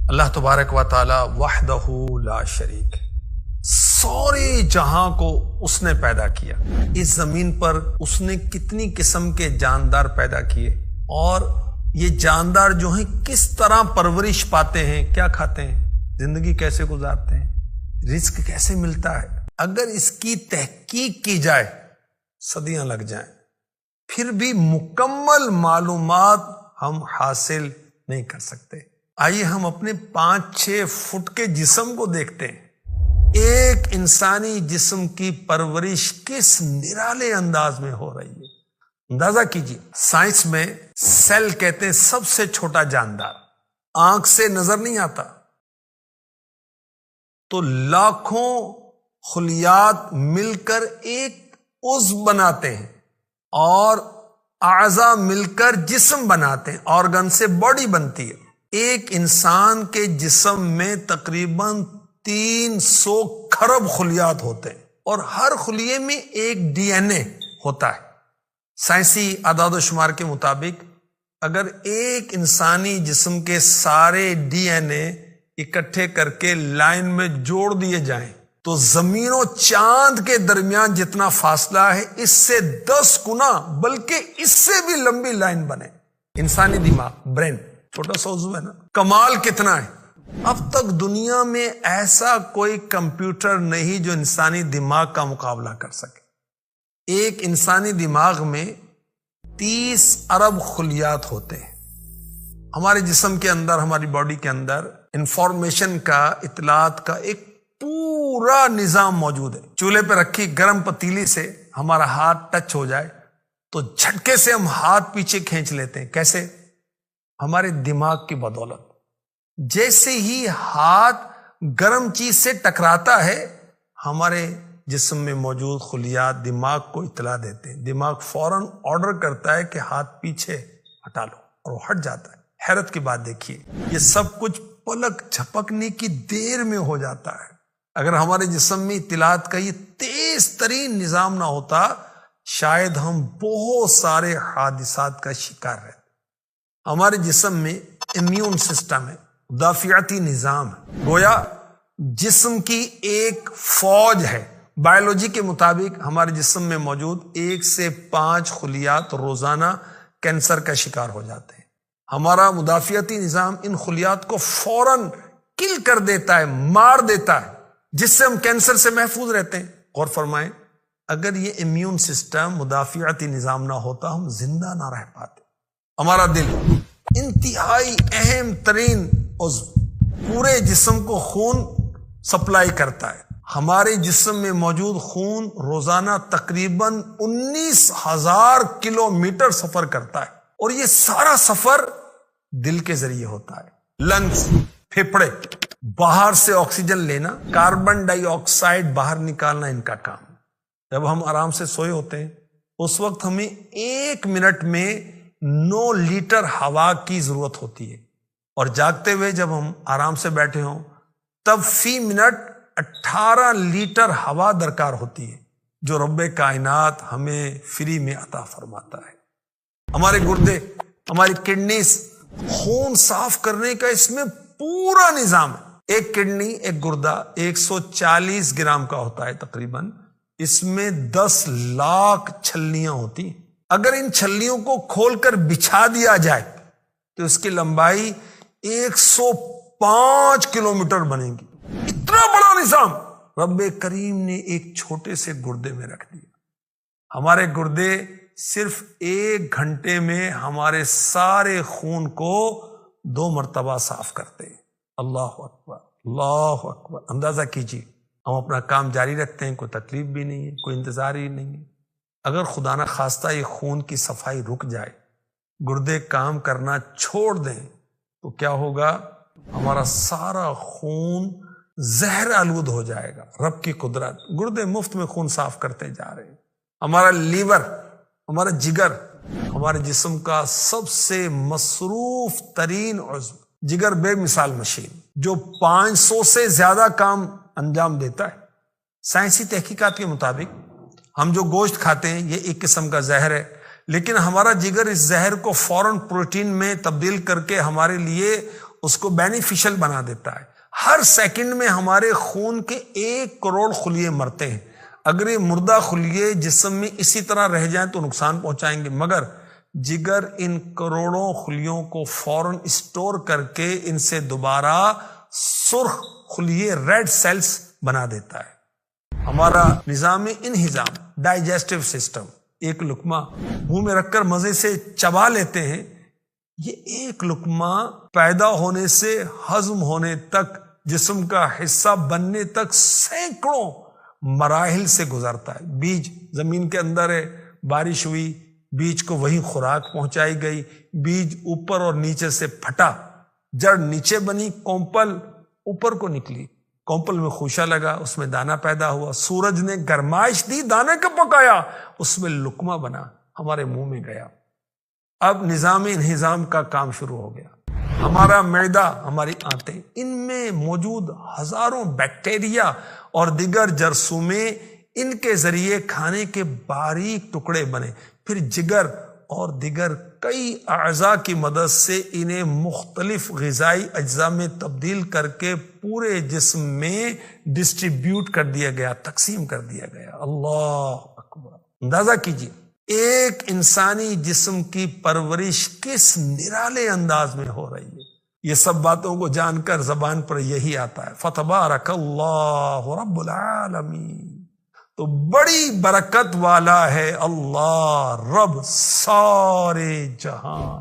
اللہ تبارک و تعالی وحدہ لا شریک، سورے جہاں کو اس نے پیدا کیا۔ اس زمین پر اس نے کتنی قسم کے جاندار پیدا کیے، اور یہ جاندار جو ہیں کس طرح پرورش پاتے ہیں، کیا کھاتے ہیں، زندگی کیسے گزارتے ہیں، رزق کیسے ملتا ہے۔ اگر اس کی تحقیق کی جائے صدیاں لگ جائیں، پھر بھی مکمل معلومات ہم حاصل نہیں کر سکتے۔ آئیے ہم اپنے 5-6 فٹ کے جسم کو دیکھتے ہیں۔ ایک انسانی جسم کی پرورش کس نرالے انداز میں ہو رہی ہے، اندازہ کیجیے۔ سائنس میں سیل کہتے ہیں سب سے چھوٹا جاندار، آنکھ سے نظر نہیں آتا، تو لاکھوں خلیات مل کر ایک عضو بناتے ہیں، اور اعضاء مل کر جسم بناتے ہیں، آرگن سے باڈی بنتی ہے۔ ایک انسان کے جسم میں تقریباً 300 کھرب خلیات ہوتے ہیں، اور ہر خلیے میں ایک ڈی این اے ہوتا ہے۔ سائنسی اعداد و شمار کے مطابق اگر ایک انسانی جسم کے سارے ڈی این اے اکٹھے کر کے لائن میں جوڑ دیے جائیں تو زمین و چاند کے درمیان جتنا فاصلہ ہے اس سے 10 گنا بلکہ اس سے بھی لمبی لائن بنے۔ انسانی دماغ، برین، چھوٹا سا عضو ہے نا، کمال کتنا ہے۔ اب تک دنیا میں ایسا کوئی کمپیوٹر نہیں جو انسانی دماغ کا مقابلہ کر سکے۔ ایک انسانی دماغ میں 30 ارب خلیات ہوتے ہیں۔ ہمارے جسم کے اندر، ہماری باڈی کے اندر انفارمیشن کا، اطلاعات کا ایک پورا نظام موجود ہے۔ چولہے پہ رکھی گرم پتیلی سے ہمارا ہاتھ ٹچ ہو جائے تو جھٹکے سے ہم ہاتھ پیچھے کھینچ لیتے ہیں۔ کیسے؟ ہمارے دماغ کی بدولت۔ جیسے ہی ہاتھ گرم چیز سے ٹکراتا ہے، ہمارے جسم میں موجود خلیات دماغ کو اطلاع دیتے ہیں۔ دماغ فوراً آرڈر کرتا ہے کہ ہاتھ پیچھے ہٹا لو، اور وہ ہٹ جاتا ہے۔ حیرت کی بات دیکھیے، یہ سب کچھ پلک جھپکنے کی دیر میں ہو جاتا ہے۔ اگر ہمارے جسم میں اطلاعات کا یہ تیز ترین نظام نہ ہوتا، شاید ہم بہت سارے حادثات کا شکار رہتے۔ ہمارے جسم میں امیون سسٹم ہے، مدافعتی نظام ہے، گویا جسم کی ایک فوج ہے۔ بایولوجی کے مطابق ہمارے جسم میں موجود 1 سے 5 خلیات روزانہ کینسر کا شکار ہو جاتے ہیں۔ ہمارا مدافعتی نظام ان خلیات کو فوراً کل کر دیتا ہے، مار دیتا ہے، جس سے ہم کینسر سے محفوظ رہتے ہیں۔ غور فرمائیں، اگر یہ امیون سسٹم، مدافعتی نظام نہ ہوتا ہم زندہ نہ رہ پاتے۔ ہمارا دل انتہائی اہم ترین عضو، پورے جسم کو خون سپلائی کرتا ہے۔ ہمارے جسم میں موجود خون روزانہ تقریباً 19,000 کلومیٹر سفر کرتا ہے، اور یہ سارا سفر دل کے ذریعے ہوتا ہے۔ لنگز، پھیپھڑے، باہر سے آکسیجن لینا، کاربن ڈائی آکسائڈ باہر نکالنا ان کا کام۔ جب ہم آرام سے سوئے ہوتے ہیں اس وقت ہمیں 1 منٹ میں 9 لیٹر ہوا کی ضرورت ہوتی ہے، اور جاگتے ہوئے جب ہم آرام سے بیٹھے ہوں تب فی منٹ 18 لیٹر ہوا درکار ہوتی ہے، جو رب کائنات ہمیں فری میں عطا فرماتا ہے۔ ہمارے گردے، ہماری کڈنیز، خون صاف کرنے کا اس میں پورا نظام ہے۔ ایک کڈنی، ایک گردہ 140 گرام کا ہوتا ہے تقریباً، اس میں 10 لاکھ چھلنیاں ہوتی ہیں۔ اگر ان چھلنیوں کو کھول کر بچھا دیا جائے تو اس کی لمبائی 105 کلومیٹر بنے گی۔ اتنا بڑا نظام رب کریم نے ایک چھوٹے سے گردے میں رکھ دیا۔ ہمارے گردے صرف 1 گھنٹے میں ہمارے سارے خون کو 2 مرتبہ صاف کرتے ہیں۔ اللہ اکبر، اللہ اکبر۔ اندازہ کیجیے، ہم اپنا کام جاری رکھتے ہیں، کوئی تکلیف بھی نہیں ہے، کوئی انتظار ہی نہیں ہے۔ اگر خدا نہ خواستہ یہ خون کی صفائی رک جائے، گردے کام کرنا چھوڑ دیں، تو کیا ہوگا؟ ہمارا سارا خون زہر آلود ہو جائے گا۔ رب کی قدرت، گردے مفت میں خون صاف کرتے جا رہے ہیں۔ ہمارا لیور، ہمارا جگر، ہمارے جسم کا سب سے مصروف ترین عضو، جگر بے مثال مشین جو 500 سے زیادہ کام انجام دیتا ہے۔ سائنسی تحقیقات کے مطابق ہم جو گوشت کھاتے ہیں یہ ایک قسم کا زہر ہے، لیکن ہمارا جگر اس زہر کو فوراً پروٹین میں تبدیل کر کے ہمارے لیے اس کو بینیفیشل بنا دیتا ہے۔ ہر سیکنڈ میں ہمارے خون کے 1 کروڑ خلیے مرتے ہیں۔ اگر یہ مردہ خلیے جسم میں اسی طرح رہ جائیں تو نقصان پہنچائیں گے، مگر جگر ان کروڑوں خلیوں کو فوراً اسٹور کر کے ان سے دوبارہ سرخ خلیے ریڈ سیلز بنا دیتا ہے۔ ہمارا نظام انہضام ڈائجسٹو سسٹم، ایک لقمہ منہ میں رکھ کر مزے سے چبا لیتے ہیں، یہ ایک لقمہ پیدا ہونے سے ہضم ہونے تک، جسم کا حصہ بننے تک سینکڑوں مراحل سے گزرتا ہے۔ بیج زمین کے اندر ہے، بارش ہوئی، بیج کو وہی خوراک پہنچائی گئی، بیج اوپر اور نیچے سے پھٹا، جڑ نیچے بنی، کومپل اوپر کو نکلی، کومپل میں خوشہ لگا، اس میں دانہ پیدا ہوا، سورج نے گرمائش دی، دانے کو پکایا، اس میں لقمہ بنا، ہمارے منہ میں گیا۔ اب نظام انہضام کا کام شروع ہو گیا۔ ہمارا معدہ، ہماری آنتیں، ان میں موجود ہزاروں بیکٹیریا اور دیگر جراثیمیں، ان کے ذریعے کھانے کے باریک ٹکڑے بنے، پھر جگر اور دیگر کئی اعضاء کی مدد سے انہیں مختلف غذائی اجزاء میں تبدیل کر کے پورے جسم میں ڈسٹریبیوٹ کر دیا گیا، تقسیم کر دیا گیا۔ اللہ اکبر! اندازہ کیجیے ایک انسانی جسم کی پرورش کس نرالے انداز میں ہو رہی ہے۔ یہ سب باتوں کو جان کر زبان پر یہی آتا ہے، فتبارک اللہ رب العالمین، تو بڑی برکت والا ہے اللہ رب سارے جہاں۔